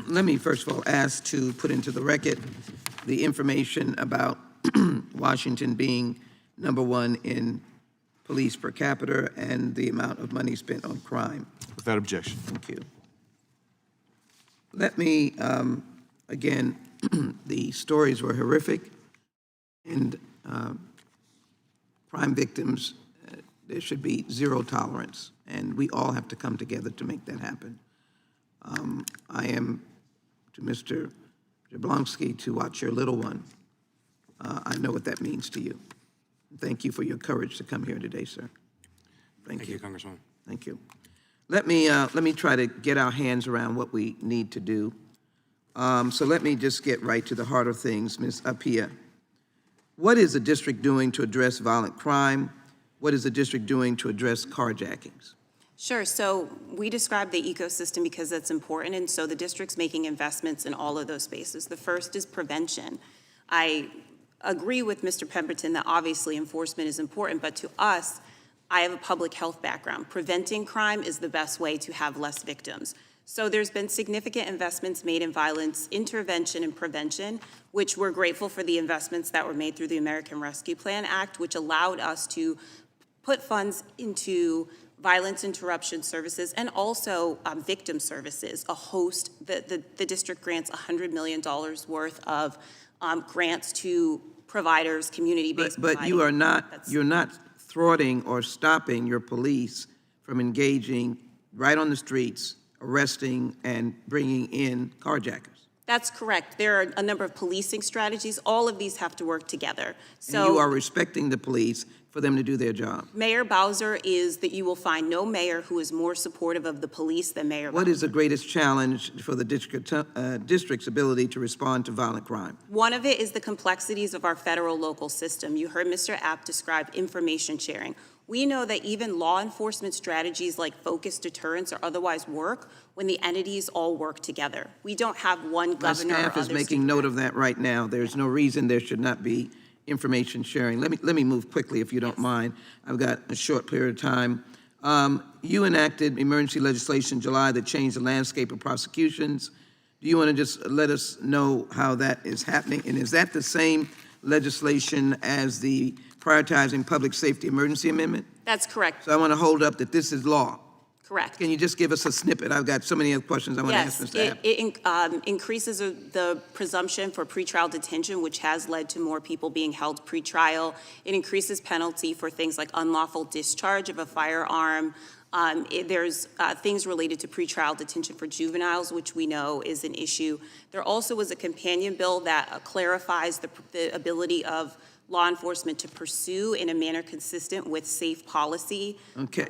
Let me first of all ask to put into the record the information about Washington being #1 in police per capita and the amount of money spent on crime. Without objection. Thank you. Let me, again, the stories were horrific, and crime victims, there should be zero tolerance, and we all have to come together to make that happen. I am, to Mr. Jablonski, to watch your little one. I know what that means to you. Thank you for your courage to come here today, sir. Thank you, Congressman. Thank you. Let me try to get our hands around what we need to do. So let me just get right to the heart of things, Ms. Appiah. What is the district doing to address violent crime? What is the district doing to address carjackings? Sure. So we describe the ecosystem because that's important, and so the district's making investments in all of those spaces. The first is prevention. I agree with Mr. Pemberton that obviously enforcement is important, but to us, I have a public health background. Preventing crime is the best way to have less victims. So there's been significant investments made in violence intervention and prevention, which we're grateful for the investments that were made through the American Rescue Plan Act, which allowed us to put funds into violence interruption services and also victim services. The district grants $100 million worth of grants to providers, community-based providers. But you're not thwarting or stopping your police from engaging right on the streets, arresting and bringing in carjackers. That's correct. There are a number of policing strategies. All of these have to work together. So and you are respecting the police for them to do their job. Mayor Bowser is that you will find no mayor who is more supportive of the police than Mayor Bowser. What is the greatest challenge for the district's ability to respond to violent crime? One of it is the complexities of our federal local system. You heard Mr. App describe information sharing. We know that even law enforcement strategies like focused deterrence or otherwise work when the entities all work together. We don't have one governor. My staff is making note of that right now. There's no reason there should not be information sharing. Let me move quickly if you don't mind. I've got a short period of time. You enacted emergency legislation in July that changed the landscape of prosecutions. Do you want to just let us know how that is happening? And is that the same legislation as the Prioritizing Public Safety Emergency Amendment? That's correct. So I want to hold up that this is law. Correct. Can you just give us a snippet? I've got so many other questions I want to ask Mr. App. It increases the presumption for pretrial detention, which has led to more people being held pretrial. It increases penalty for things like unlawful discharge of a firearm. There's things related to pretrial detention for juveniles, which we know is an issue. There also was a companion bill that clarifies the ability of law enforcement to pursue in a manner consistent with safe policy. Okay.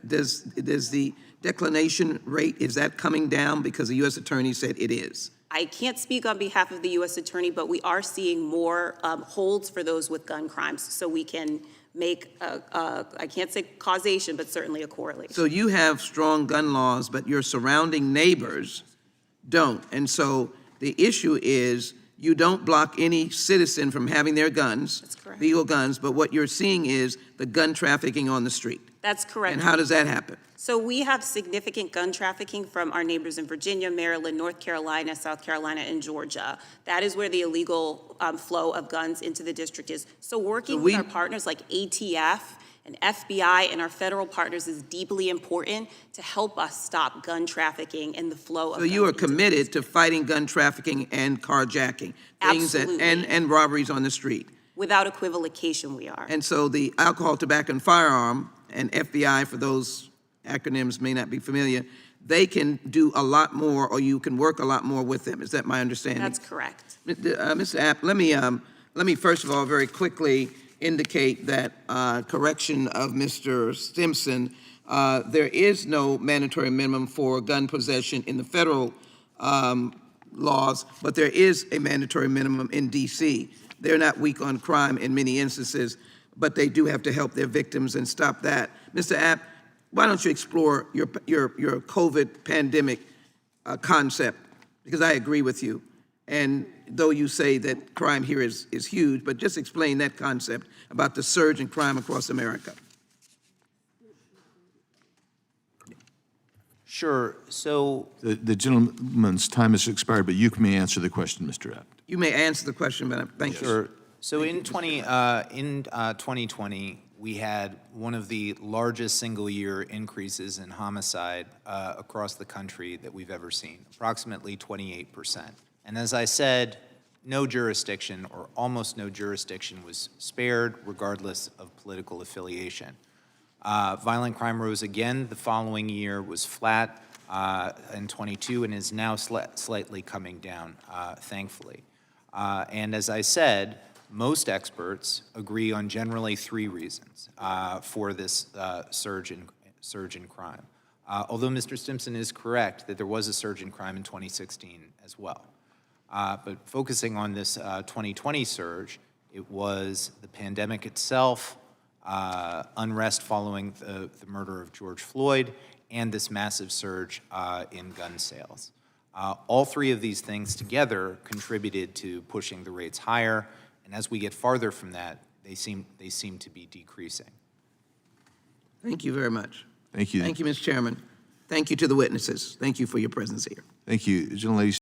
Does the declination rate, is that coming down? Because the U.S. Attorney said it is. I can't speak on behalf of the U.S. Attorney, but we are seeing more holds for those with gun crimes, so we can make, I can't say causation, but certainly a correlation. So you have strong gun laws, but your surrounding neighbors don't. And so the issue is you don't block any citizen from having their guns, That's correct. legal guns, but what you're seeing is the gun trafficking on the street. That's correct. And how does that happen? So we have significant gun trafficking from our neighbors in Virginia, Maryland, North Carolina, South Carolina, and Georgia. That is where the illegal flow of guns into the district is. So working with our partners like ATF and FBI and our federal partners is deeply important to help us stop gun trafficking and the flow of guns. So you are committed to fighting gun trafficking and carjacking, things that, Absolutely. and robberies on the street. Without equivocation, we are. And so the alcohol, tobacco, and firearm, and FBI, for those acronyms may not be familiar, they can do a lot more, or you can work a lot more with them. Is that my understanding? That's correct. Mr. App, let me first of all very quickly indicate that correction of Mr. Stimson. There is no mandatory minimum for gun possession in the federal laws, but there is a mandatory minimum in D.C. They're not weak on crime in many instances, but they do have to help their victims and stop that. Mr. App, why don't you explore your COVID pandemic concept? Because I agree with you. And though you say that crime here is huge, but just explain that concept about the surge in crime across America. Sure. So The gentleman's time has expired, but you may answer the question, Mr. Abt. You may answer the question, but thank you. sure. So in 2020, we had one of the largest single-year increases in homicide across the country that we've ever seen, approximately 28%. And as I said, no jurisdiction or almost no jurisdiction was spared, regardless of political affiliation. Violent crime rose again the following year, was flat in 22, and is now slightly coming down, thankfully. And as I said, most experts agree on generally 3 reasons for this surge in crime. Although Mr. Stimson is correct that there was a surge in crime in 2016 as well. But focusing on this 2020 surge, it was the pandemic itself, unrest following the murder of George Floyd, and this massive surge in gun sales. All 3 of these things together contributed to pushing the rates higher, and as we get farther from that, they seem to be decreasing. Thank you very much. Thank you. Thank you, Mr. Chairman. Thank you to the witnesses. Thank you for your presence here. Thank you. Gentlelady